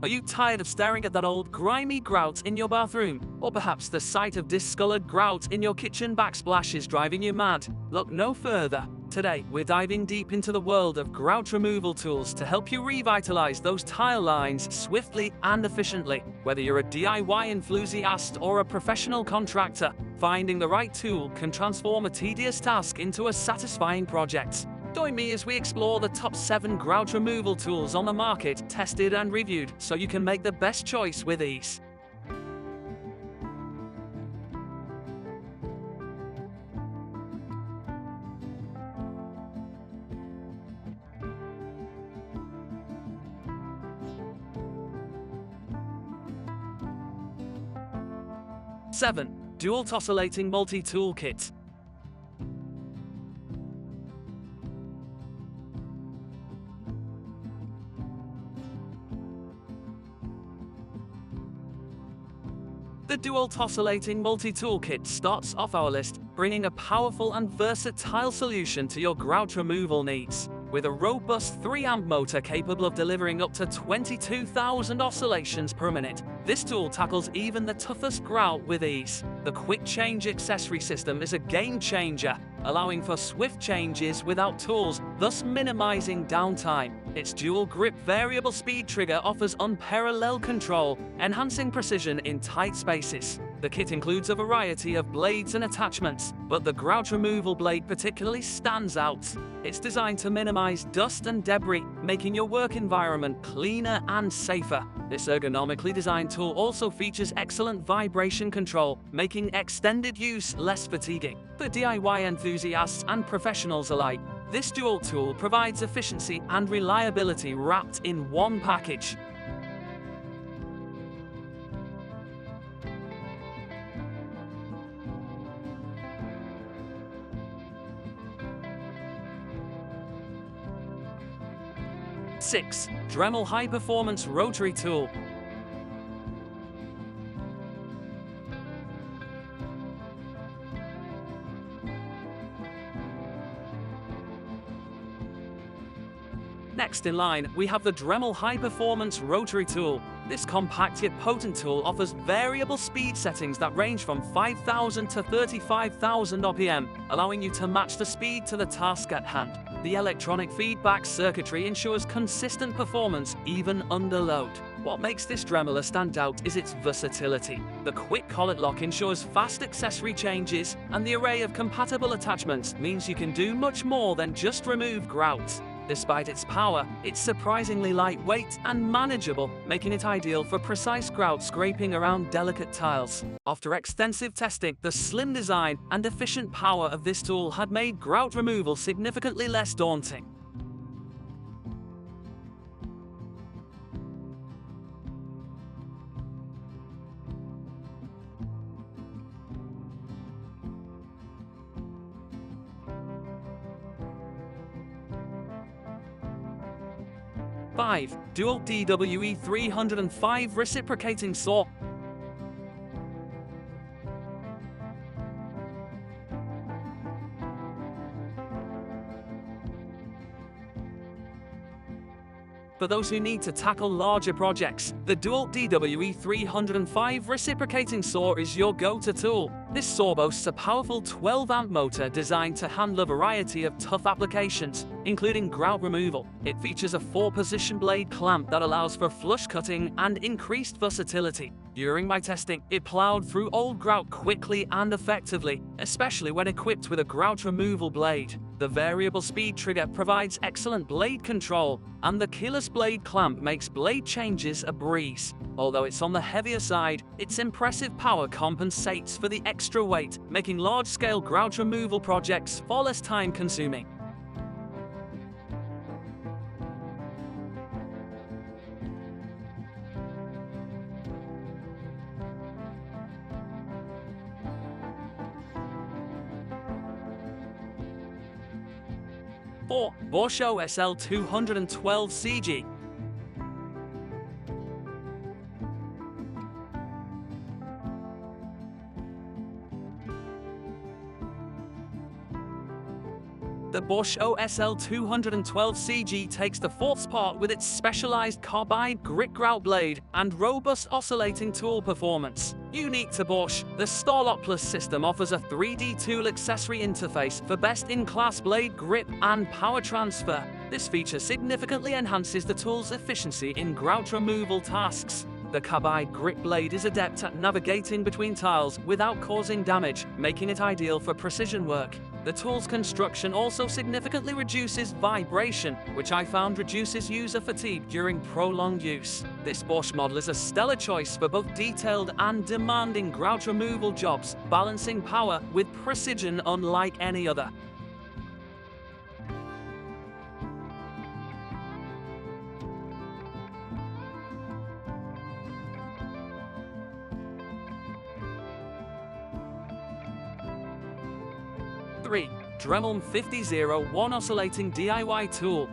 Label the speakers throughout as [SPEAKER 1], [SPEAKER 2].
[SPEAKER 1] Are you tired of staring at that old grimy grout in your bathroom? Or perhaps the sight of discolored grout in your kitchen backsplash is driving you mad? Look no further. Today, we're diving deep into the world of grout removal tools to help you revitalize those tile lines swiftly and efficiently. Whether you're a DIY enthusiast or a professional contractor, finding the right tool can transform a tedious task into a satisfying project. Join me as we explore the top 7 grout removal tools on the market, tested and reviewed, so you can make the best choice with ease. Seven. DeWalt Oscillating Multi-Tool Kit. The DeWalt Oscillating Multi-Tool Kit starts off our list, bringing a powerful and versatile solution to your grout removal needs. With a robust 3-amp motor capable of delivering up to 22,000 oscillations per minute, this tool tackles even the toughest grout with ease. The Quick Change accessory system is a game changer, allowing for swift changes without tools, thus minimizing downtime. Its dual grip variable speed trigger offers unparalleled control, enhancing precision in tight spaces. The kit includes a variety of blades and attachments, but the grout removal blade particularly stands out. It's designed to minimize dust and debris, making your work environment cleaner and safer. This ergonomically designed tool also features excellent vibration control, making extended use less fatiguing. For DIY enthusiasts and professionals alike, this DeWalt tool provides efficiency and reliability wrapped in one package. Six. Dremel High Performance Rotary Tool. Next in line, we have the Dremel High Performance Rotary Tool. This compact yet potent tool offers variable speed settings that range from 5,000 to 35,000 RPM, allowing you to match the speed to the task at hand. The electronic feedback circuitry ensures consistent performance even under load. What makes this Dremel a standout is its versatility. The quick collet lock ensures fast accessory changes, and the array of compatible attachments means you can do much more than just remove grout. Despite its power, it's surprisingly lightweight and manageable, making it ideal for precise grout scraping around delicate tiles. After extensive testing, the slim design and efficient power of this tool had made grout removal significantly less daunting. Five. DeWalt DWE 305 Reciprocating Saw. For those who need to tackle larger projects, the DeWalt DWE 305 Reciprocating Saw is your go-to tool. This saw boasts a powerful 12-amp motor designed to handle a variety of tough applications, including grout removal. It features a 4-position blade clamp that allows for flush cutting and increased versatility. During my testing, it plowed through old grout quickly and effectively, especially when equipped with a grout removal blade. The variable speed trigger provides excellent blade control, and the keyless blade clamp makes blade changes a breeze. Although it's on the heavier side, its impressive power compensates for the extra weight, making large-scale grout removal projects far less time-consuming. Four. BOSCH OSL 212 CG. The BOSCH OSL 212CG takes the fourth spot with its specialized carbide grit grout blade and robust oscillating tool performance. Unique to BOSCH, the ENERTWIST system offers a 3D tool accessory interface for best-in-class blade grip and power transfer. This feature significantly enhances the tool's efficiency in grout removal tasks. The carbide grit blade is adept at navigating between tiles without causing damage, making it ideal for precision work. The tool's construction also significantly reduces vibration, which I found reduces user fatigue during prolonged use. This BOSCH model is a stellar choice for both detailed and demanding grout removal jobs, balancing power with precision unlike any other. Dremel 5001 Oscillating DIY Tool.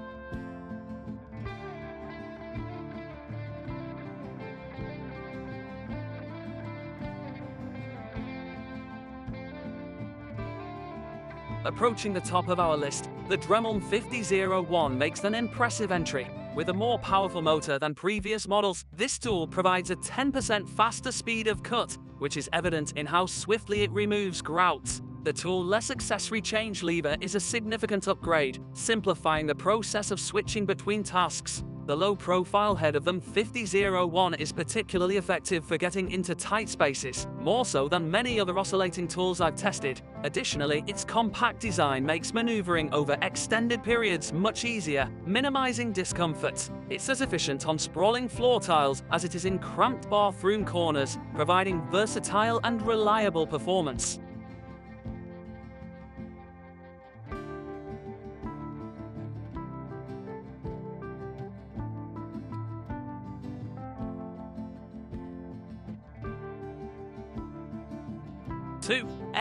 [SPEAKER 1] Approaching the top of our list, the Dremel 5001 makes an impressive entry. With a more powerful motor than previous models, this tool provides a 10% faster speed of cut, which is evident in how swiftly it removes grouts. The tool-less accessory change lever is a significant upgrade, simplifying the process of switching between tasks. The low-profile head of the 5001 is particularly effective for getting into tight spaces, more so than many other oscillating tools I've tested. Additionally, its compact design makes maneuvering over extended periods much easier, minimizing discomfort. It's as efficient on sprawling floor tiles as it is in cramped bathroom corners, providing versatile and reliable performance.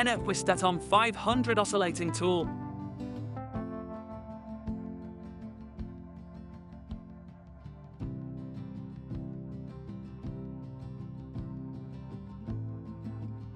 [SPEAKER 1] ENERTWIST 500 Oscillating Tool.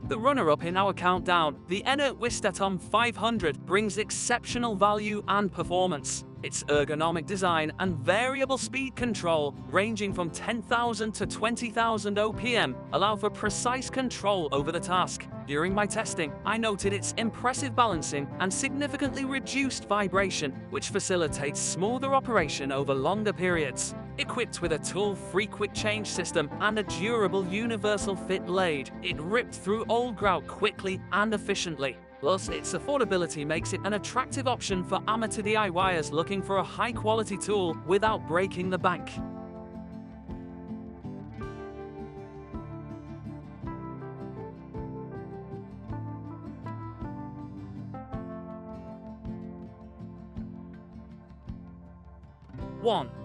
[SPEAKER 1] The runner-up in our countdown, the ENERTWIST 500 brings exceptional value and performance. Its ergonomic design and variable speed control, ranging from 10,000 to 20,000 OPM, allow for precise control over the task. During my testing, I noted its impressive balancing and significantly reduced vibration, which facilitates smoother operation over longer periods. Equipped with a tool-free quick change system and a durable universal fit blade, it ripped through old grout quickly and efficiently. Plus, its affordability makes it an attractive option for amateur DIYers looking for a high-quality tool without breaking the bank.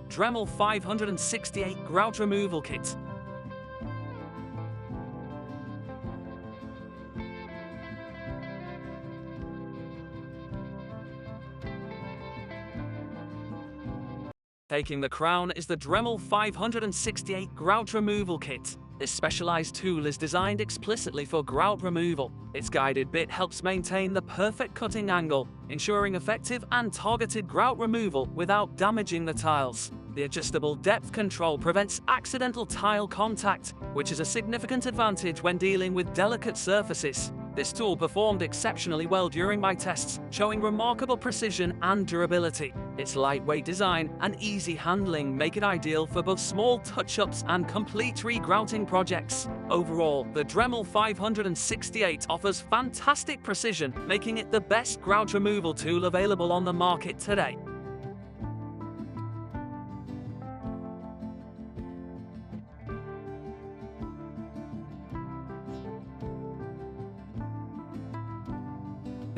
[SPEAKER 1] Dremel 568 Grout Removal Kit. Taking the crown is the Dremel 568 Grout Removal Kit. This specialized tool is designed explicitly for grout removal. Its guided bit helps maintain the perfect cutting angle, ensuring effective and targeted grout removal without damaging the tiles. The adjustable depth control prevents accidental tile contact, which is a significant advantage when dealing with delicate surfaces. This tool performed exceptionally well during my tests, showing remarkable precision and durability. Its lightweight design and easy handling make it ideal for both small touch-ups and complete regrouting projects. Overall, the Dremel 568 offers fantastic precision, making it the best grout removal tool available on the market today.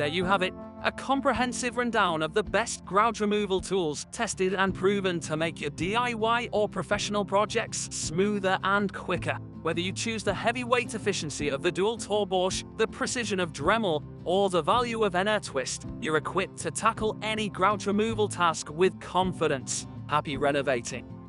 [SPEAKER 1] There you have it, a comprehensive rundown of the best grout removal tools tested and proven to make your DIY or professional projects smoother and quicker. Whether you choose the heavyweight efficiency of the DeWalt or BOSCH, the precision of Dremel, or the value of ENERTWIST, you're equipped to tackle any grout removal task with confidence. Happy renovating!